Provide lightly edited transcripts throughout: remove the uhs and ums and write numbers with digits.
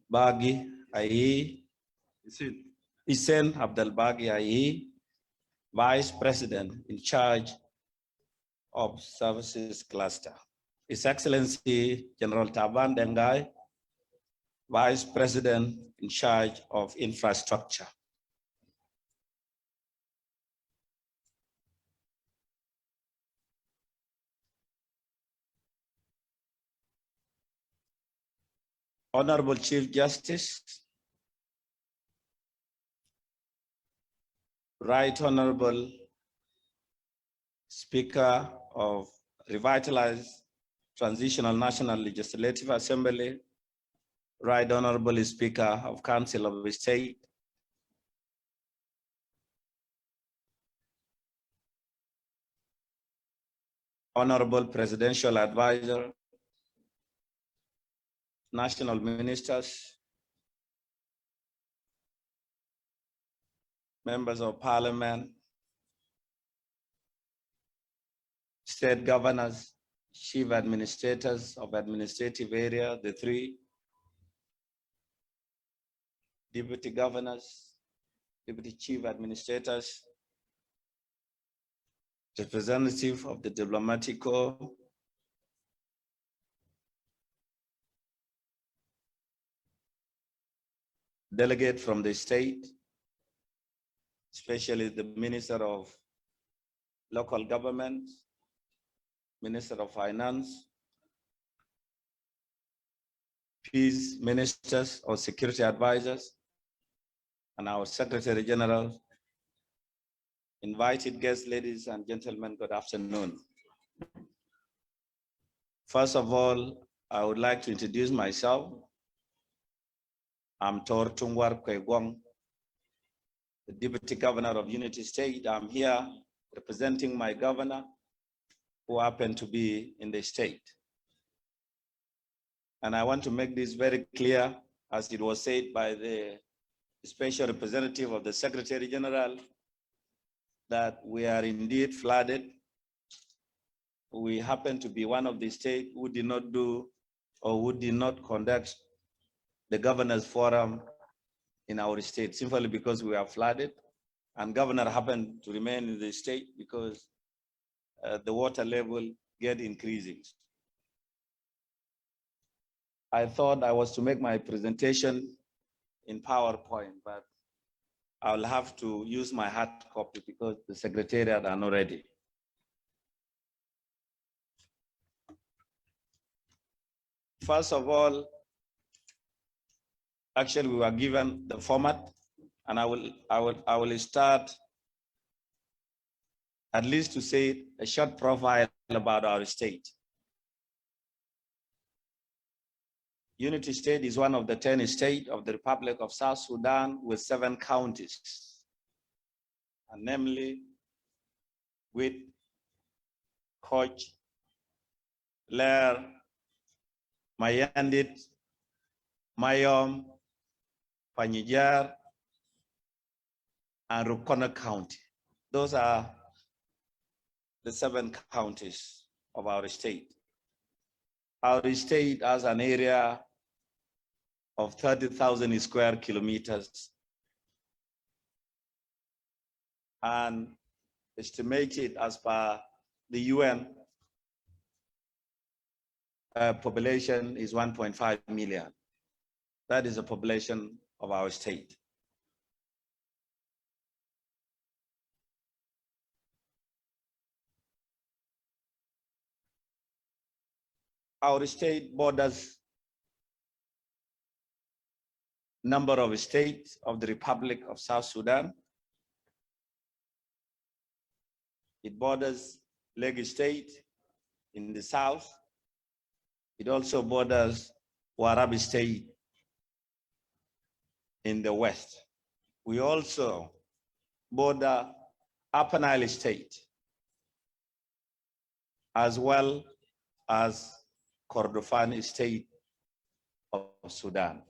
Bagi IE, Hussein Abdul Bagi IE, Vice President in charge of Services Cluster. His Excellency General Taban Dengai, Vice President in charge of Infrastructure. Honorable Chief Justice, Right Honorable Speaker of Revitalized Transitional National Legislative Assembly, Right Honorable Speaker of Council of the State, Honorable Presidential Advisor, National Ministers, Members of Parliament, State Governors, Chief Administrators of Administrative Area, the three, Deputy Governors, Deputy Chief Administrators, representative of the Diplomatic Corps, delegate from the state, especially the Minister of Local Government, Minister of Finance, Peace Ministers or Security Advisors, and our Secretary General. Invited guests, ladies and gentlemen, good afternoon. First of all, I would like to introduce myself. I'm Tunguar, the Deputy Governor of Unity State. I'm here representing my governor, who happened to be in the state. And I want to make this very clear, as it was said by the Special Representative of the Secretary General, that we are indeed flooded. We happen to be one of the states who did not do or who did not conduct the Governors Forum in our state, simply because we are flooded. And governor happened to remain in the state because the water level get increasing. I thought I was to make my presentation in PowerPoint, but I'll have to use my hard copy because the Secretariat are not ready. First of all, actually we were given the format, and I will start at least to say a short profile about our state. Unity State is one of the 10 states of the Republic of South Sudan with 7 counties, and namely with Koch, Lair, Mayandit, Mayom, Panyijar, and Rukona County. Those are the 7 counties of our state. Our state has an area of 30,000 square kilometers and estimated as per the UN population is 1.5 million. That is the population of our state. Our state borders number of states of the Republic of South Sudan. It borders Lake State in the south. It also borders Warabi State in the west. We also border Upper Nile State, as well as Kordofan State of Sudan.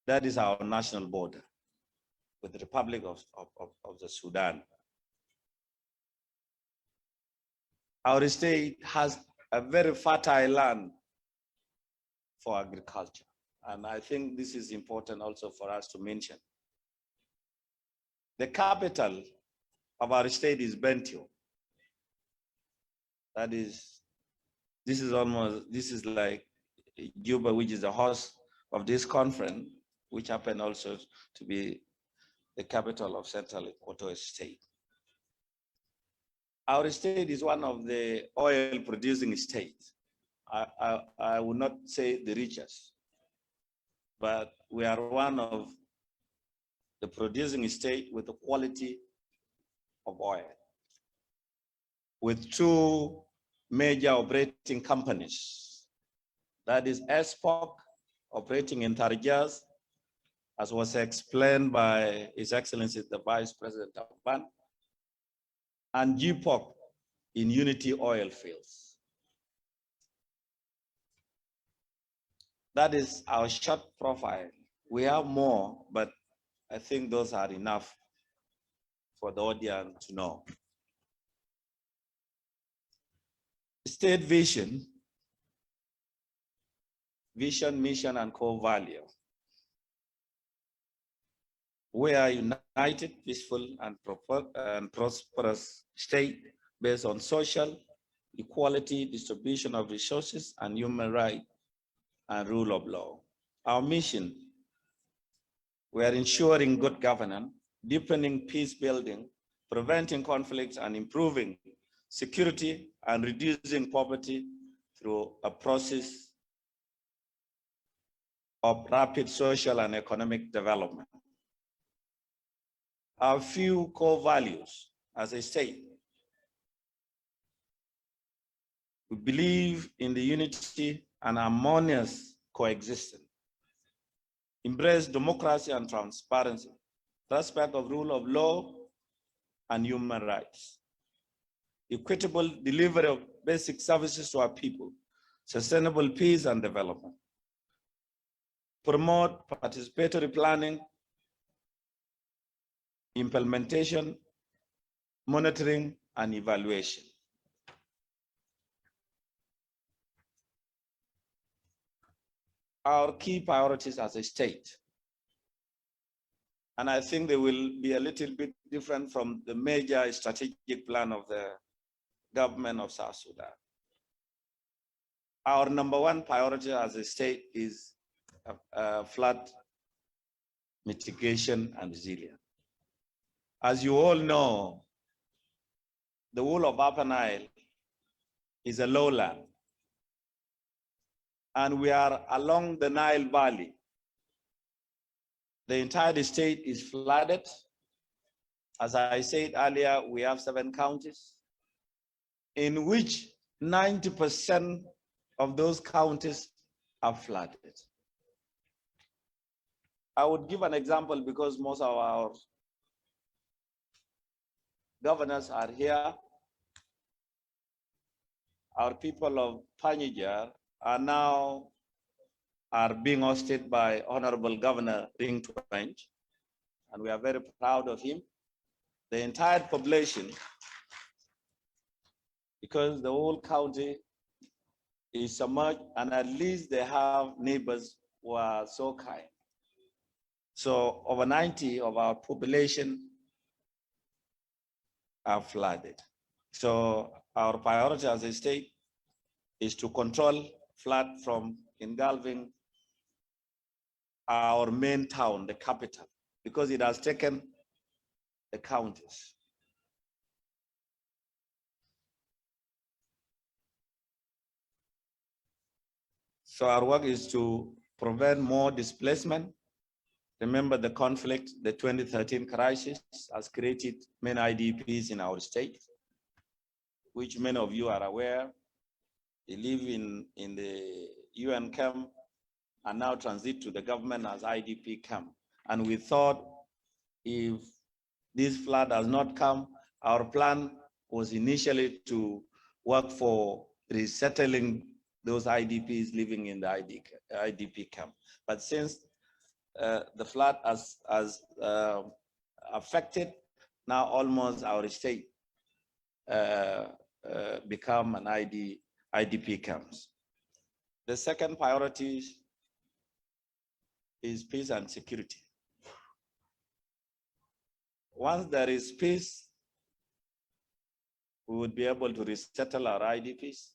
That is our national border with the Republic of the Sudan. Our state has a very fertile land for agriculture. And I think this is important also for us to mention. The capital of our state is Bentiu. That is, this is like Juba, which is the host of this conference, which happened also to be the capital of Central Equatorial State. Our state is one of the oil producing states. I would not say the richest, but we are one of the producing state with the quality of oil, with two major operating companies. That is SPOC operating in Tarjas, as was explained by His Excellency the Vice President of BAN, and GPOC in Unity Oil Fields. That is our short profile. We have more, but I think those are enough for the audience to know. State vision, mission, and core value. We are united, peaceful, and prosperous state based on social equality, distribution of resources, and human rights and rule of law. Our mission, we are ensuring good governance, deepening peace building, preventing conflicts, and improving security and reducing poverty through a process of rapid social and economic development. Our few core values as a state. We believe in the unity and harmonious coexistence. Embrace democracy and transparency, respect of rule of law and human rights. Equitable delivery of basic services to our people, sustainable peace and development. Promote participatory planning, implementation, monitoring, and evaluation. Our key priorities as a state, and I think they will be a little bit different from the major strategic plan of the government of South Sudan. Our number one priority as a state is flood mitigation and resilience. As you all know, the whole of Upper Nile is a lowland, and we are along the Nile Valley. The entire state is flooded. As I said earlier, we have 7 counties, in which 90% of those counties are flooded. I would give an example because most of our governors are here. Our people of Panija are now being hosted by Honorable Governor Ring Twenge, and we are very proud of him. The entire population, because the whole county is submerged, and at least they have neighbors who are so kind. So over 90 of our population are flooded. So our priority as a state is to control flood from engulfing our main town, the capital, because it has taken the counties. So our work is to prevent more displacement. Remember the conflict, the 2013 crisis has created many IDPs in our state, which many of you are aware. They live in the UN camp and now transit to the government as IDP camp. And we thought if this flood has not come, our plan was initially to work for resettling those IDPs living in the IDP camp. But since the flood has affected, now almost our state become an IDP camps. The second priority is peace and security. Once there is peace, we would be able to resettle our IDPs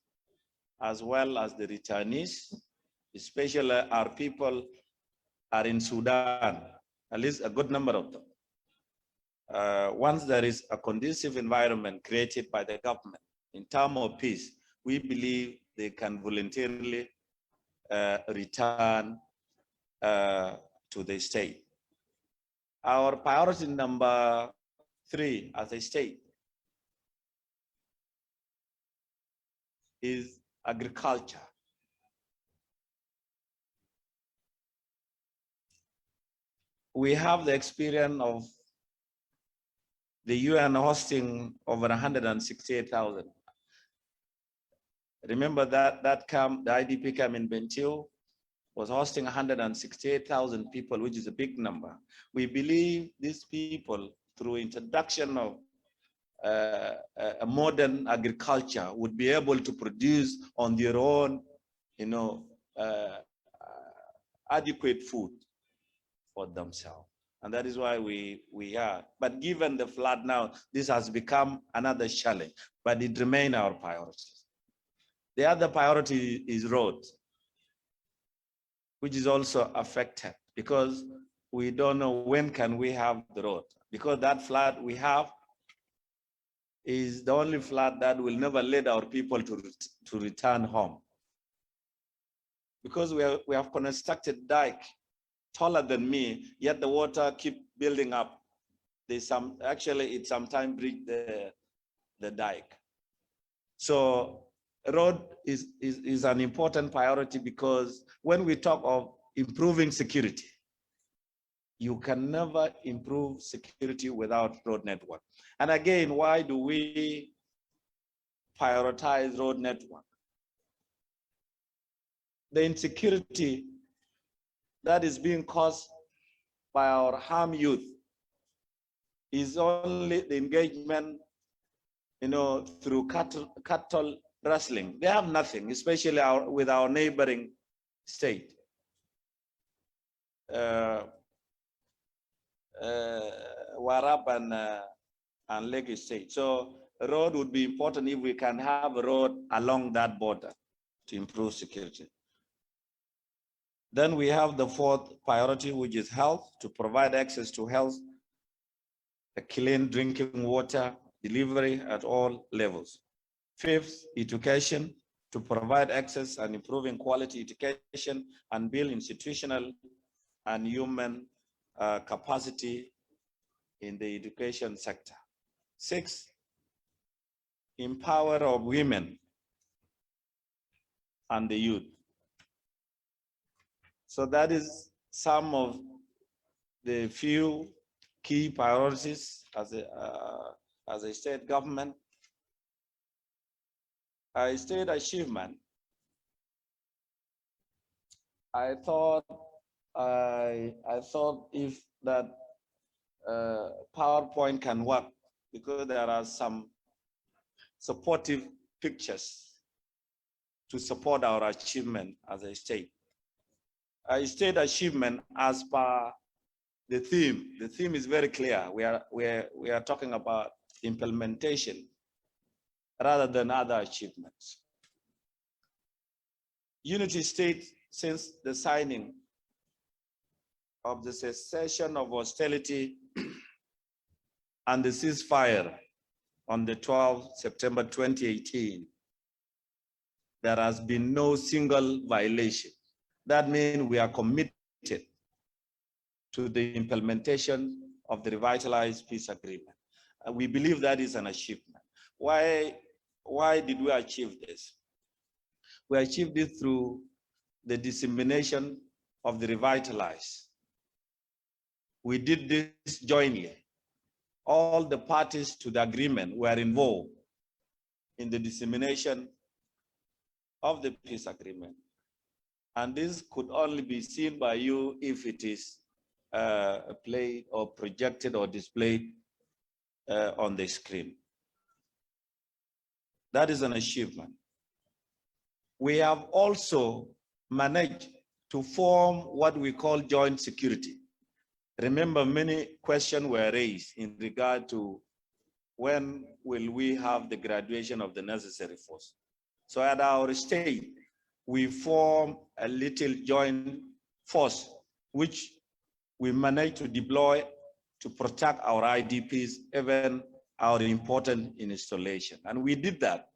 as well as the returnees, especially our people are in Sudan, at least a good number of them. Once there is a conducive environment created by the government in terms of peace, we believe they can voluntarily return to the state. Our priority number 3 as a state is agriculture. We have the experience of the UN hosting over 168,000. Remember that the IDP camp in Bentiu was hosting 168,000 people, which is a big number. We believe these people, through introduction of a modern agriculture, would be able to produce on their own, adequate food for themselves. And that is why we are. But given the flood now, this has become another challenge, but it remains our priority. The other priority is roads, which is also affected because we don't know when can we have the road. Because that flood we have is the only flood that will never let our people to return home. Because we have constructed dike taller than me, yet the water keep building up. Actually it sometimes breach the dike. So road is an important priority because when we talk of improving security, you can never improve security without road network. And again, why do we prioritize road network? The insecurity that is being caused by our harm youth is only the engagement, through cattle rustling. They have nothing, especially with our neighboring state. Warab and Lake State. So a road would be important if we can have a road along that border to improve security. Then we have the 4th priority, which is health, to provide access to health, a clean drinking water, delivery at all levels. 5th, education, to provide access and improving quality education and build institutional and human capacity in the education sector. 6th, empower of women and the youth. So that is some of the few key priorities as a state government. A state achievement. I thought if that PowerPoint can work, because there are some supportive pictures to support our achievement as a state. A state achievement as per the theme. The theme is very clear. We are talking about implementation rather than other achievements. Unity state since the signing of the cessation of hostility and the ceasefire on the 12th September 2018, there has been no single violation. That means we are committed to the implementation of the revitalized peace agreement. We believe that is an achievement. Why did we achieve this? We achieved it through the dissemination of the revitalized. We did this jointly. All the parties to the agreement were involved in the dissemination of the peace agreement. And this could only be seen by you if it is played or projected or displayed on the screen. That is an achievement. We have also managed to form what we call joint security. Remember, many questions were raised in regard to when will we have the graduation of the necessary force. So at our state, we form a little joint force, which we managed to deploy to protect our IDPs, even our important installation. And we did that.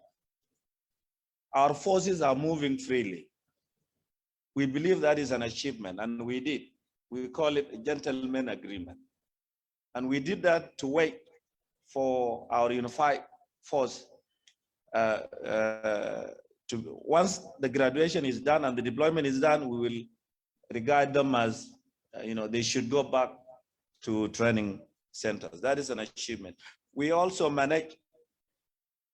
Our forces are moving freely. We believe that is an achievement, and we did. We call it a gentleman agreement. And we did that to wait for our unified force once the graduation is done and the deployment is done, we will regard them as, they should go back to training centers. That is an achievement. We also manage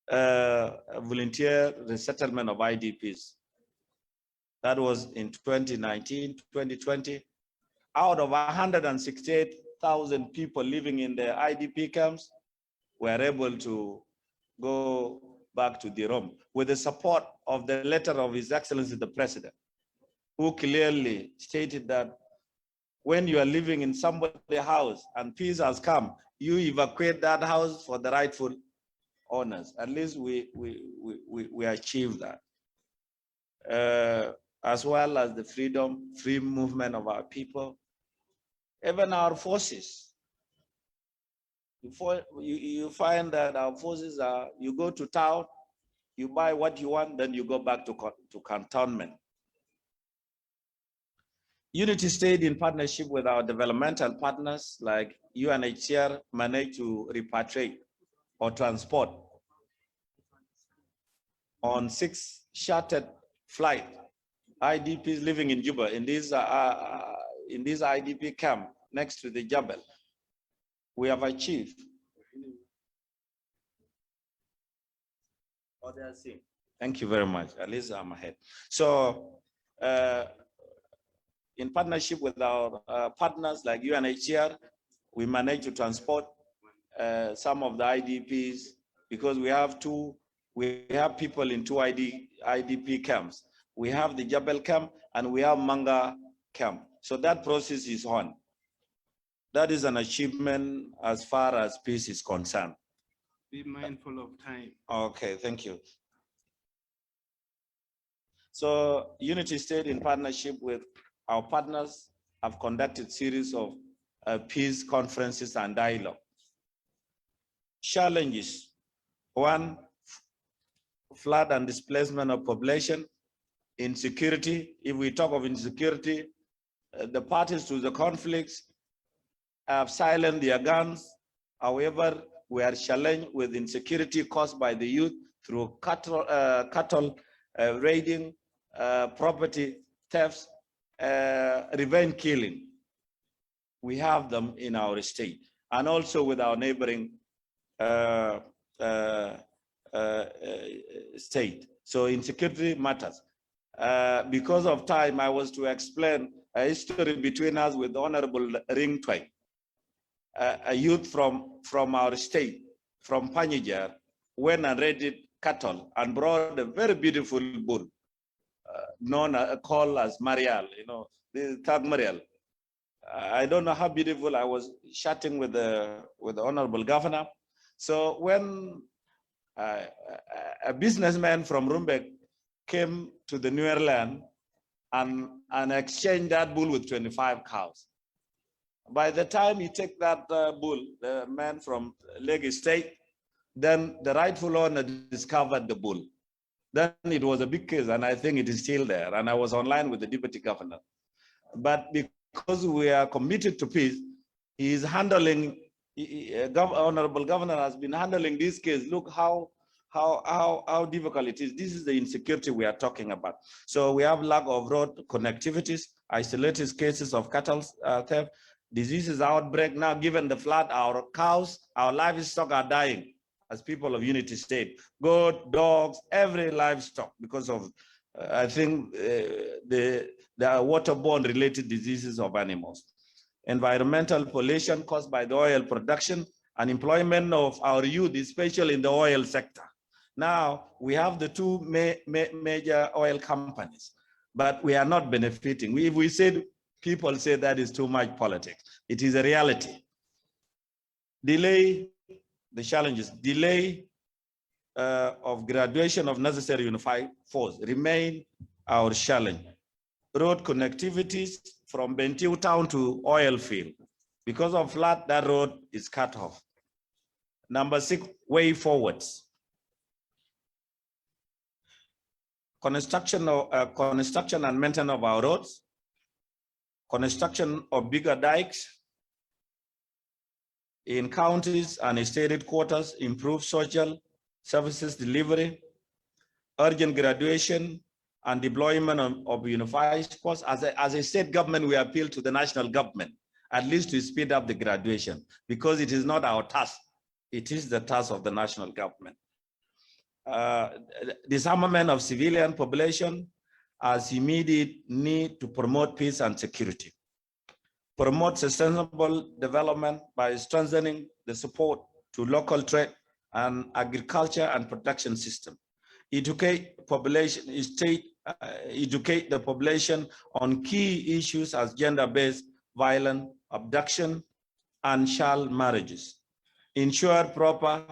volunteer resettlement of IDPs. That was in 2019, 2020. Out of 168,000 people living in the IDP camps, we are able to go back to the Rome with the support of the letter of His Excellency the President, who clearly stated that when you are living in somebody's house and peace has come, you evacuate that house for the rightful owners. At least we achieved that. As well as the free movement of our people, even our forces. You find that our forces are, you go to town, you buy what you want, then you go back to cantonment. Unity State, in partnership with our developmental partners like UNHCR, managed to repatriate or transport on 6 chartered flights IDPs living in Juba in this IDP camp next to the Jabal. We have achieved. Thank you very much. At least I'm ahead. So, in partnership with our partners like UNHCR, we managed to transport some of the IDPs because we have people in 2 IDP camps. We have the Jabal camp and we have Manga camp. So that process is on. That is an achievement as far as peace is concerned. Be mindful of time. Okay, thank you. So Unity State, in partnership with our partners, have conducted series of peace conferences and dialogue. Challenges: 1, flood and displacement of population. Insecurity. If we talk of insecurity, the parties to the conflicts have silenced their guns. However, we are challenged with insecurity caused by the youth through cattle raiding, property thefts, revenge killing. We have them in our state, and also with our neighboring state. So insecurity matters. Because of time, I was to explain a history between us with Honorable Ring Twai, a youth from our state, from Panyajar, went and raided cattle and brought a very beautiful bull, called as Marial, the Tag Marial. I don't know how beautiful. I was chatting with the Honorable Governor. So when a businessman from Rumbek came to the newer land and exchanged that bull with 25 cows. By the time he took that bull, the man from Lake State, then the rightful owner discovered the bull. Then it was a big case, and I think it is still there. And I was online with the deputy governor. But because we are committed to peace, he is handling, Honorable Governor has been handling this case. Look how difficult it is. This is the insecurity we are talking about. So we have lack of road connectivities, isolated cases of cattle theft, diseases outbreak. Now, given the flood, our cows, our livestock are dying as people of Unity State. Goat, dogs, every livestock, because of, I think, the waterborne related diseases of animals. Environmental pollution caused by the oil production and employment of our youth, especially in the oil sector. Now, we have the 2 major oil companies, but we are not benefiting. If we said, people say that is too much politics. It is a reality. Delay, the challenges, delay of graduation of necessary unified force remain our challenge. Road connectivities from Bentiu town to oil field. Because of flood, that road is cut off. Number 6, way forwards. Construction and maintenance of our roads, construction of bigger dikes in counties and state headquarters, improve social services delivery, urgent graduation and deployment of unified force. As a state government, we appeal to the national government, at least to speed up the graduation, because it is not our task. It is the task of the national government. Disarmament of civilian population as immediate need to promote peace and security. Promote sustainable development by strengthening the support to local trade and agriculture and production system. Educate the population on key issues as gender-based violence, abduction, and child marriages. Ensure proper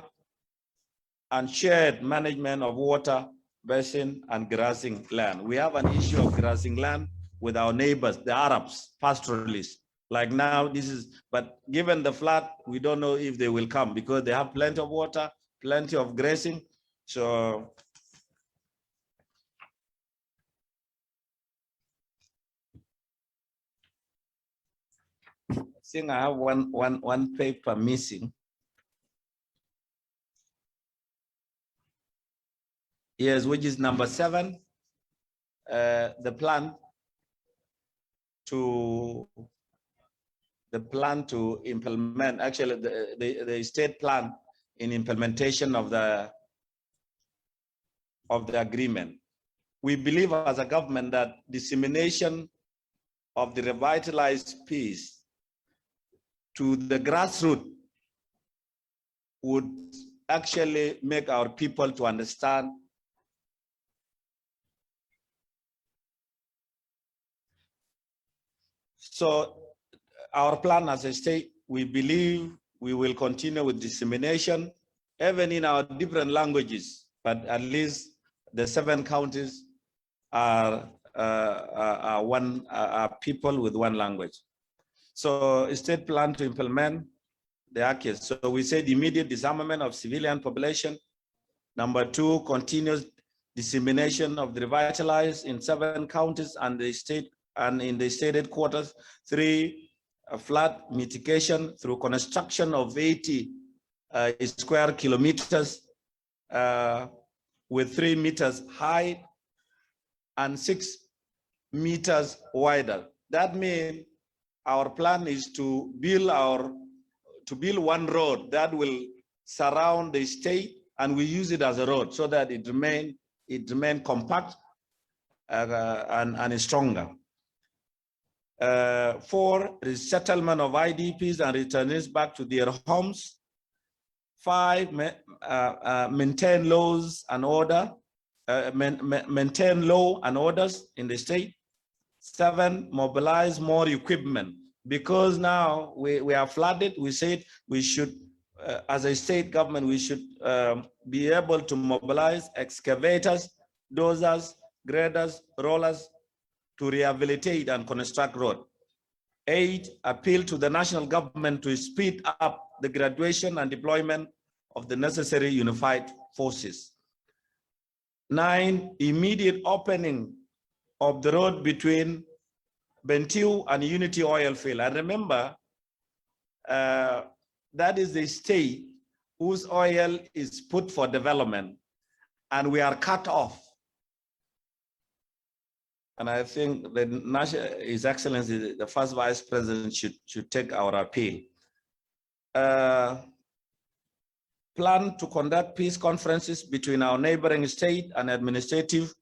and shared management of water, basin, and grazing land. We have an issue of grazing land with our neighbors, the Arabs, pastoralists. Like now, but given the flood, we don't know if they will come because they have plenty of water, plenty of grazing. So I think I have one paper missing. Yes, which is number 7, the plan to implement, actually the state plan in implementation of the agreement. We believe as a government that dissemination of the revitalized peace to the grassroots would actually make our people to understand so our plan as a state, we believe we will continue with dissemination, even in our different languages, but at least the 7 counties are people with one language. So state plan to implement the ACAS. So we said immediate disarmament of civilian population. Number 2, continuous dissemination of the revitalized in 7 counties and the state and in the state headquarters. 3, flood mitigation through construction of 80 square kilometers with 3 meters high and 6 meters wider. That means our plan is to build one road that will surround the state, and we use it as a road so that it remain compact and stronger. 4, resettlement of IDPs and returnees back to their homes. 5, maintain laws and order, maintain law and orders in the state. 7, mobilize more equipment, because now we are flooded. We said we should, as a state government, we should be able to mobilize excavators, dozers, graders, rollers, to rehabilitate and construct road. 8, appeal to the national government to speed up the graduation and deployment of the necessary unified forces. 9, immediate opening of the road between Bentiu and Unity oil field. And remember, that is the state whose oil is put for development, and we are cut off. And I think that His Excellency, the first Vice President, should take our appeal. Plan to conduct peace conferences between our neighboring state and administrative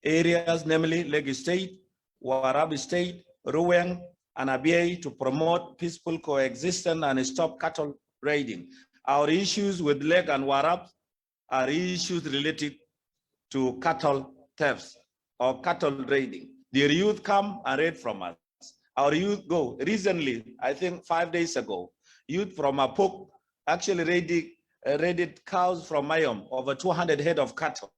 areas, namely Lake State, Warab State, Ruweng, and Abyei, to promote peaceful coexistence and stop cattle raiding. Our issues with Lake and Warab are issues related to cattle thefts. or cattle raiding. Their youth come and raid from us. Our youth go. Recently, I think 5 days ago, youth from Apuk actually raided cows from Mayom, over 200 head of cattle.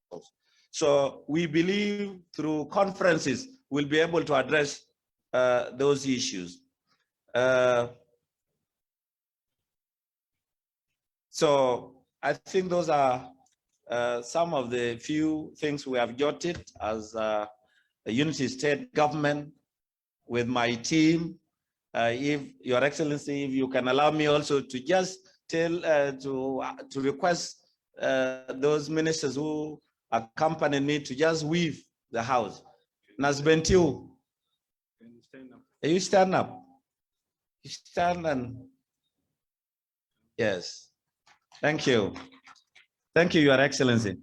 So we believe through conferences, we'll be able to address those issues. So I think those are some of the few things we have jotted as a unity state government with my team. If Your Excellency, if you can allow me also to just tell, to request those ministers who accompany me to just weave the house. Nasbentiu, you stand up. You stand and, yes. Thank you. Thank you, Your Excellency.